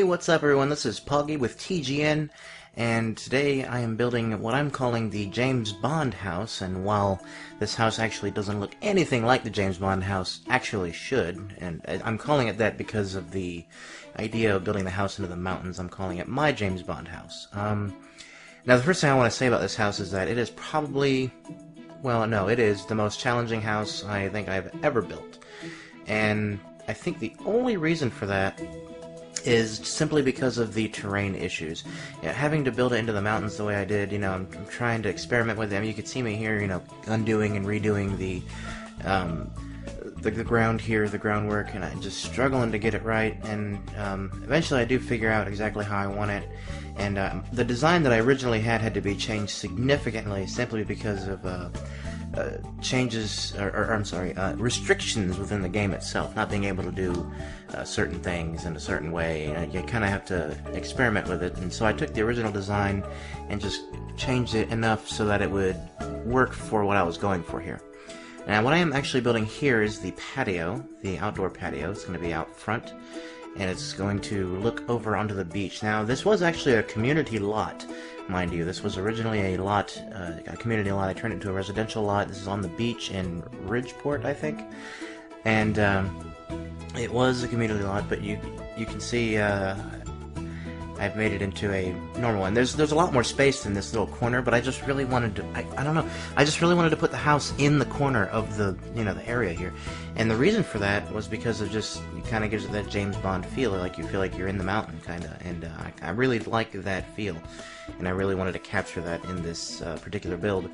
Hey, what's up everyone? This is Poggy with TGN, and today I am building what I'm calling the James Bond house. And while this house actually doesn't look anything like the James Bond house actually should, and I'm calling it that because of the idea of building the house into the mountains, I'm calling it my James Bond house. Now the first thing I want to say about this house is that it is probably, well, no, it is the most challenging house I think I've ever built. And I think the only reason for that is simply because of the terrain issues. Having to build it into the mountains the way I did, I'm trying to experiment with them. You can see me here, undoing and redoing the ground here, the groundwork, and I'm just struggling to get it right. And eventually I do figure out exactly how I want it. And the design that I originally had to be changed significantly simply because of restrictions within the game itself, not being able to do certain things in a certain way. You kind of have to experiment with it, and so I took the original design and just changed it enough so that it would work for what I was going for here. Now what I am actually building here is the patio, the outdoor patio. It's going to be out front, and it's going to look over onto the beach. Now this was actually a community lot, mind you. This was originally a lot, a community lot. I turned it into a residential lot. This is on the beach in Ridgeport, I think, and it was a community lot, but you can see I've made it into a normal one. There's a lot more space in this little corner, but I just really wanted to, I don't know, I just really wanted to put the house in the corner of the, the area here. And the reason for that was because of just, it kind of gives it that James Bond feel, like you feel like you're in the mountain, kind of, and I really like that feel, and I really wanted to capture that in this particular build.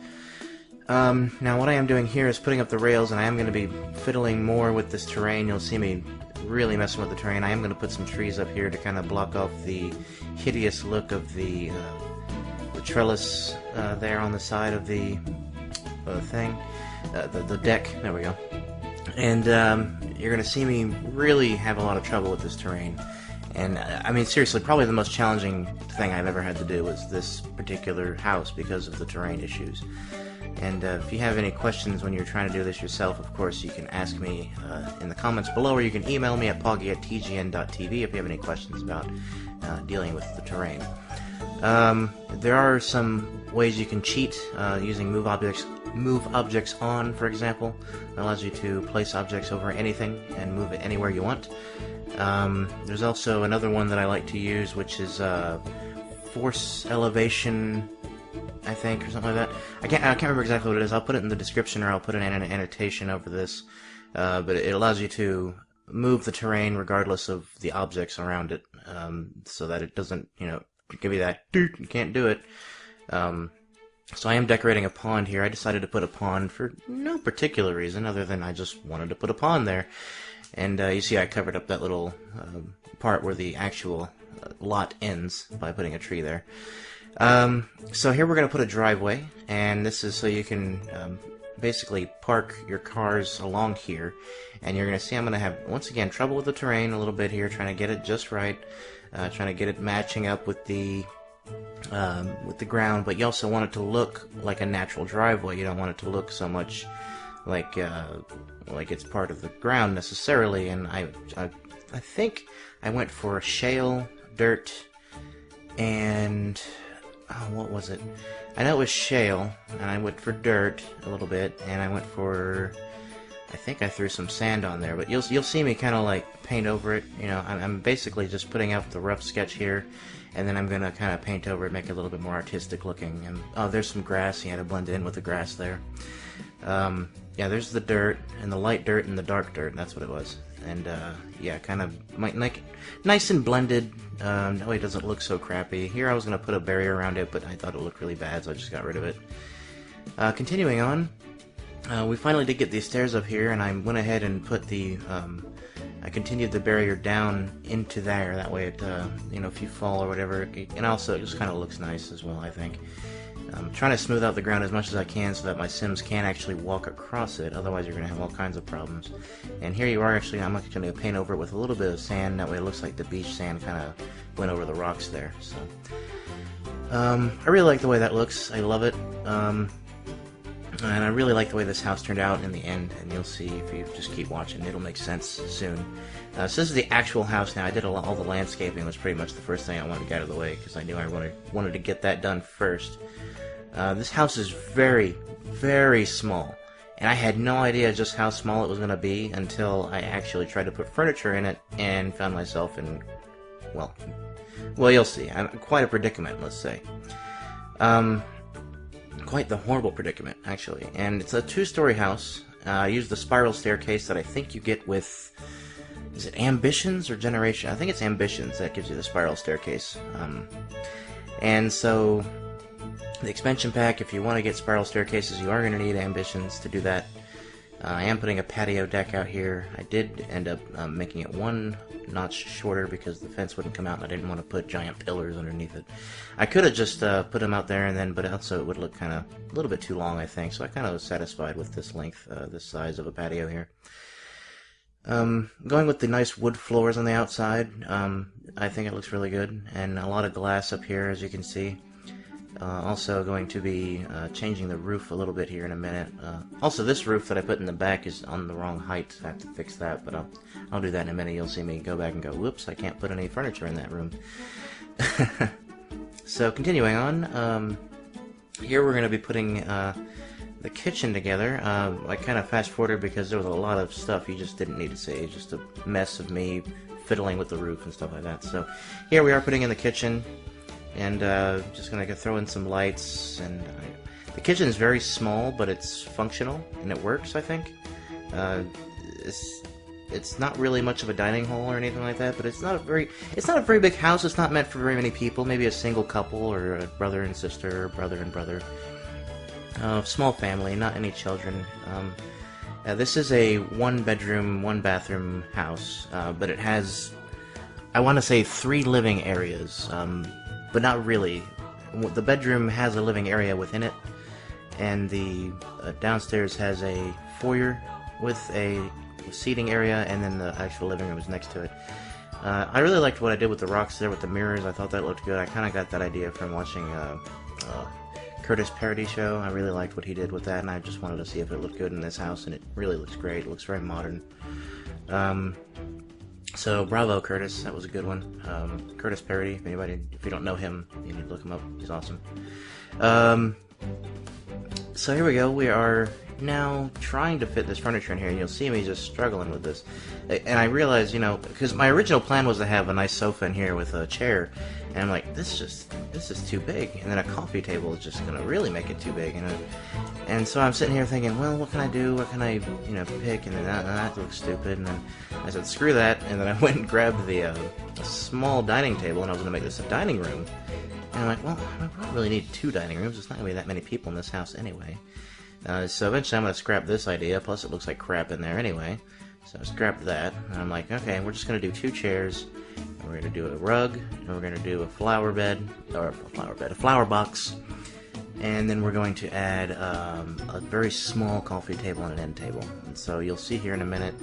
Now what I am doing here is putting up the rails, and I am going to be fiddling more with this terrain. You'll see me really messing with the terrain. I am going to put some trees up here to kind of block off the hideous look of the trellis there on the side of the thing, the deck. There we go. And you're going to see me really have a lot of trouble with this terrain. And I mean, seriously, probably the most challenging thing I've ever had to do was this particular house because of the terrain issues. And if you have any questions when you're trying to do this yourself, of course, you can ask me in the comments below, or you can email me at poggy@tgn.tv if you have any questions about dealing with the terrain. There are some ways you can cheat using move objects on, for example. It allows you to place objects over anything and move it anywhere you want. There's also another one that I like to use, which is force elevation, I think, or something like that. I can't remember exactly what it is. I'll put it in the description, or I'll put it in an annotation over this. But it allows you to move the terrain regardless of the objects around it, so that it doesn't, give you that, you can't do it. So I am decorating a pond here. I decided to put a pond for no particular reason other than I just wanted to put a pond there. And you see I covered up that little part where the actual lot ends by putting a tree there. So here we're going to put a driveway, and this is so you can basically park your cars along here. And you're going to see I'm going to have, once again, trouble with the terrain a little bit here, trying to get it just right, trying to get it matching up with the ground, but you also want it to look like a natural driveway. You don't want it to look so much like it's part of the ground necessarily. And I think I went for shale, dirt, and what was it? I know it was shale, and I went for dirt a little bit, and I went for, I think I threw some sand on there, but you'll see me kind of like paint over it. I'm basically just putting out the rough sketch here, and then I'm gonna kind of paint over it, make it a little bit more artistic looking. And oh, there's some grass. You had to blend it in with the grass there. Yeah, there's the dirt, and the light dirt and the dark dirt. That's what it was. And yeah, kind of like nice and blended. That way it doesn't look so crappy. Here I was gonna put a barrier around it, but I thought it looked really bad, so I just got rid of it. Continuing on, we finally did get these stairs up here, and I went ahead and put the I continued the barrier down into there. That way it if you fall or whatever, and also it just kind of looks nice as well, I think. I'm trying to smooth out the ground as much as I can so that my Sims can actually walk across it, otherwise you're going to have all kinds of problems. And here you are, actually, I'm actually going to paint over it with a little bit of sand. That way it looks like the beach sand kind of went over the rocks there. So I really like the way that looks. I love it. And I really like the way this house turned out in the end, and you'll see if you just keep watching, it'll make sense soon. So this is the actual house now. I did all the landscaping, was pretty much the first thing I wanted to get out of the way, because I knew I wanted to get that done first. This house is very, very small, and I had no idea just how small it was going to be until I actually tried to put furniture in it, and found myself in, well, you'll see. I'm quite a predicament, let's say. Quite the horrible predicament, actually. And it's a 2-story house. I used the spiral staircase that I think you get with... Is it Ambitions or Generation? I think it's Ambitions that gives you the spiral staircase. And so, the expansion pack, if you want to get spiral staircases, you are going to need Ambitions to do that. I am putting a patio deck out here. I did end up making it 1 notch shorter because the fence wouldn't come out and I didn't want to put giant pillars underneath it. I could have just put them out there, and then, but also it would look kind of a little bit too long, I think, so I kind of was satisfied with this length, this size of a patio here. Going with the nice wood floors on the outside, I think it looks really good, and a lot of glass up here, as you can see. Also going to be changing the roof a little bit here in a minute. Also, this roof that I put in the back is on the wrong height. I have to fix that, but I'll do that in a minute. You'll see me go back and go, whoops, I can't put any furniture in that room. So, continuing on, here we're going to be putting the kitchen together. I kind of fast-forwarded because there was a lot of stuff you just didn't need to see. It's just a mess of me fiddling with the roof and stuff like that. So, here we are putting in the kitchen. And just gonna throw in some lights, and the kitchen is very small, but it's functional and it works. I think it's not really much of a dining hall or anything like that, but it's not a very big house. It's not meant for very many people. Maybe a single couple or a brother and sister, or brother and brother. Small family, not any children. This is a 1-bedroom, 1-bathroom house, but it has, I want to say, 3 living areas. But not really. The bedroom has a living area within it, and the downstairs has a foyer with a seating area, and then the actual living room is next to it. I really liked what I did with the rocks there with the mirrors. I thought that looked good. I kind of got that idea from watching Curtis parody show. I really liked what he did with that, and I just wanted to see if it looked good in this house, and it really looks great. It looks very modern. So, bravo, Curtis. That was a good one. Curtis Parody, if you don't know him, you need to look him up. He's awesome. So here we go. We are now trying to fit this furniture in here, and you'll see me just struggling with this. And I realized, because my original plan was to have a nice sofa in here with a chair, and I'm like, this is too big. And then a coffee table is just gonna really make it too big, And so I'm sitting here thinking, well, what can I do? What can I, pick? And then that looks stupid. And then I said, screw that. And then I went and grabbed a small dining table, and I was gonna make this a dining room. And I'm like, well, I don't really need 2 dining rooms. It's not gonna be that many people in this house anyway. So eventually I'm going to scrap this idea, plus it looks like crap in there anyway. So I scrapped that, and I'm like, okay, we're just going to do 2 chairs, and we're going to do a rug, and we're going to do a flower box, and then we're going to add a very small coffee table and an end table. And so you'll see here in a minute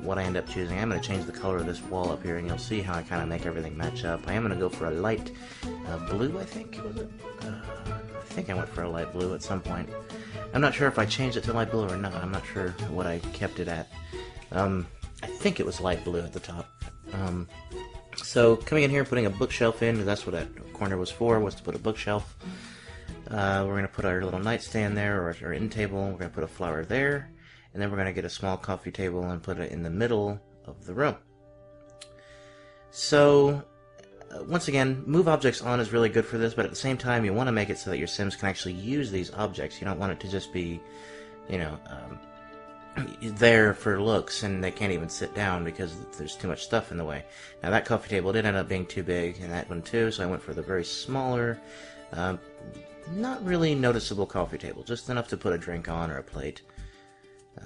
what I end up choosing. I'm going to change the color of this wall up here, and you'll see how I kind of make everything match up. I am going to go for a light blue, I think, was it? I think I went for a light blue at some point. I'm not sure if I changed it to light blue or not. I'm not sure what I kept it at. I think it was light blue at the top. So coming in here, putting a bookshelf in, that's what that corner was for, was to put a bookshelf. We're going to put our little nightstand there, or our end table. We're going to put a flower there, and then we're going to get a small coffee table and put it in the middle of the room. So, once again, move objects on is really good for this, but at the same time, you want to make it so that your Sims can actually use these objects. You don't want it to just be, there for looks, and they can't even sit down because there's too much stuff in the way. Now, that coffee table did end up being too big, and that one too, so I went for the very smaller, not really noticeable coffee table, just enough to put a drink on or a plate.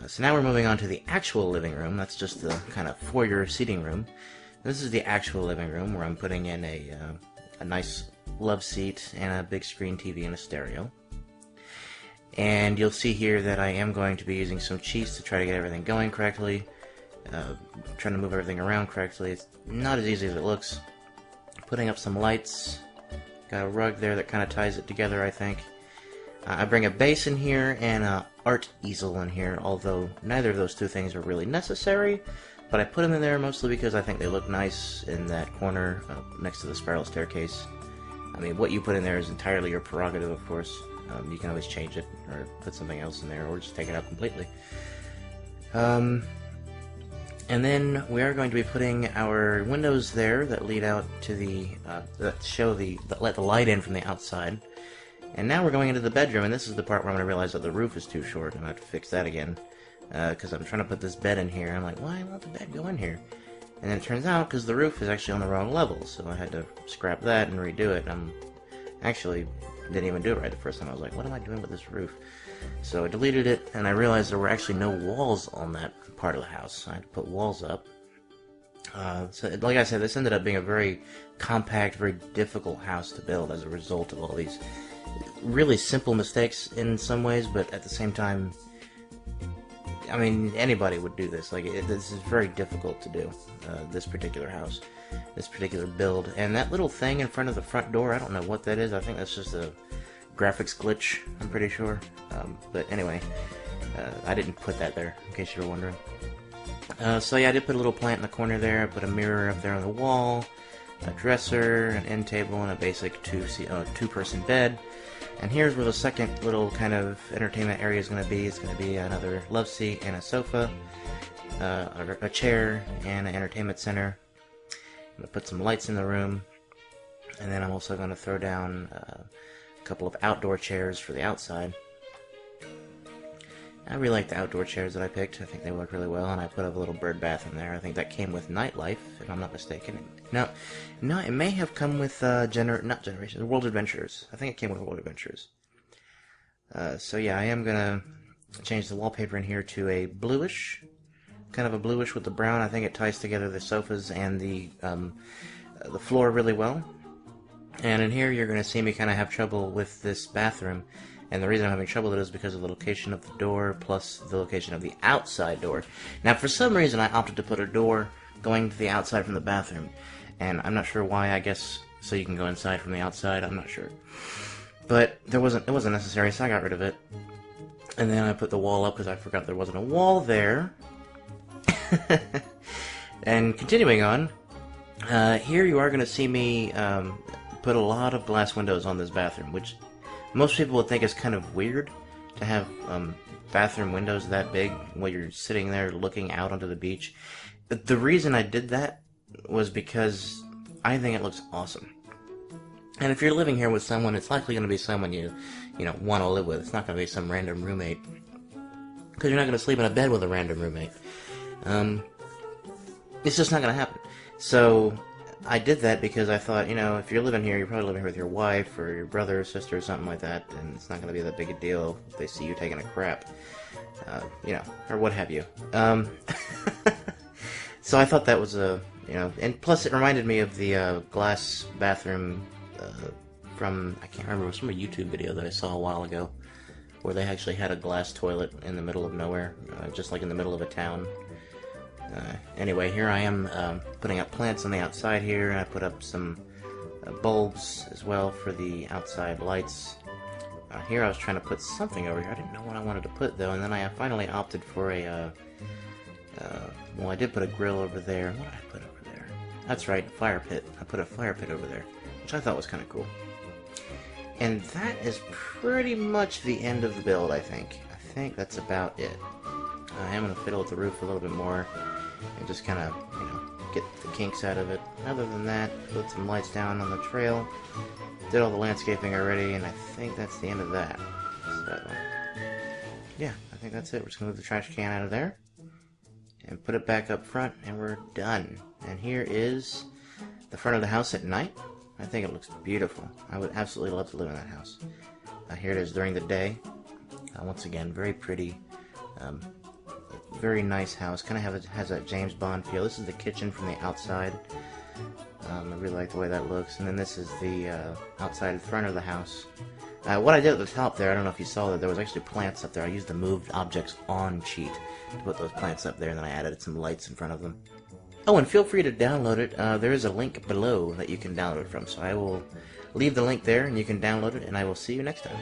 So now we're moving on to the actual living room. That's just the kind of foyer seating room. This is the actual living room where I'm putting in a nice love seat and a big screen TV and a stereo. And you'll see here that I am going to be using some cheese to try to get everything going correctly. Trying to move everything around correctly. It's not as easy as it looks. Putting up some lights. Got a rug there that kind of ties it together, I think. I bring a base in here and an art easel in here, although neither of those two things are really necessary. But I put them in there mostly because I think they look nice in that corner next to the spiral staircase. I mean, what you put in there is entirely your prerogative, of course. You can always change it, or put something else in there, or just take it out completely. And then we are going to be putting our windows there that lead out to the, that let the light in from the outside. And now we're going into the bedroom, and this is the part where I'm going to realize that the roof is too short, and I have to fix that again. Because I'm trying to put this bed in here, and I'm like, why won't the bed go in here? And then it turns out, because the roof is actually on the wrong level, so I had to scrap that and redo it. Actually didn't even do it right the first time. I was like, what am I doing with this roof? So I deleted it, and I realized there were actually no walls on that part of the house. So I had to put walls up. So like I said, this ended up being a very compact, very difficult house to build as a result of all these really simple mistakes in some ways, but at the same time, I mean, anybody would do this. Like, this is very difficult to do, this particular house, this particular build. And that little thing in front of the front door, I don't know what that is. I think that's just a graphics glitch, I'm pretty sure. But anyway, I didn't put that there, in case you were wondering. So yeah, I did put a little plant in the corner there. I put a mirror up there on the wall, a dresser, an end table, and a basic two-person bed. And here's where the second little kind of entertainment area is going to be. It's going to be another love seat and a sofa, a chair, and an entertainment center. I'm going to put some lights in the room, and then I'm also going to throw down a couple of outdoor chairs for the outside. I really like the outdoor chairs that I picked. I think they work really well, and I put a little bird bath in there. I think that came with Nightlife, if I'm not mistaken. No, it may have come with World Adventures. I think it came with World Adventures. So yeah, I am gonna change the wallpaper in here to a bluish, kind of a bluish with the brown. I think it ties together the sofas and the floor really well. And in here, you're gonna see me kind of have trouble with this bathroom. And the reason I'm having trouble with it is because of the location of the door plus the location of the outside door. Now, for some reason, I opted to put a door going to the outside from the bathroom. And I'm not sure why, I guess, so you can go inside from the outside, I'm not sure. But it wasn't necessary, so I got rid of it. And then I put the wall up because I forgot there wasn't a wall there. And continuing on, here you are going to see me put a lot of glass windows on this bathroom, which most people would think is kind of weird to have bathroom windows that big while you're sitting there looking out onto the beach. But the reason I did that was because I think it looks awesome. And if you're living here with someone, it's likely going to be someone you want to live with. It's not going to be some random roommate, because you're not going to sleep in a bed with a random roommate. It's just not going to happen. So I did that because I thought, if you're living here, you're probably living here with your wife or your brother or sister or something like that, and it's not going to be that big a deal if they see you taking a crap, or what have you. So I thought that was and plus it reminded me of the glass bathroom from, I can't remember, it was from a YouTube video that I saw a while ago, where they actually had a glass toilet in the middle of nowhere, just like in the middle of a town. Anyway, here I am putting up plants on the outside here, and I put up some bulbs as well for the outside lights. Here I was trying to put something over here. I didn't know what I wanted to put, though, and then I finally opted for a, well, I did put a grill over there. What did I put over there? That's right, fire pit. I put a fire pit over there, which I thought was kind of cool. And that is pretty much the end of the build, I think. I think that's about it. I am going to fiddle with the roof a little bit more and just kind of, get the kinks out of it. Other than that, put some lights down on the trail. Did all the landscaping already, and I think that's the end of that. So, yeah, I think that's it. We're just going to move the trash can out of there and put it back up front, and we're done. And here is the front of the house at night. I think it looks beautiful. I would absolutely love to live in that house. Here it is during the day. Once again, very pretty. Very nice house. Kind of has a James Bond feel. This is the kitchen from the outside. I really like the way that looks. And then this is the outside front of the house. What I did at the top there, I don't know if you saw that, there was actually plants up there. I used the moved objects on cheat to put those plants up there, and then I added some lights in front of them. Oh, and feel free to download it. There is a link below that you can download it from, so I will leave the link there, and you can download it, and I will see you next time.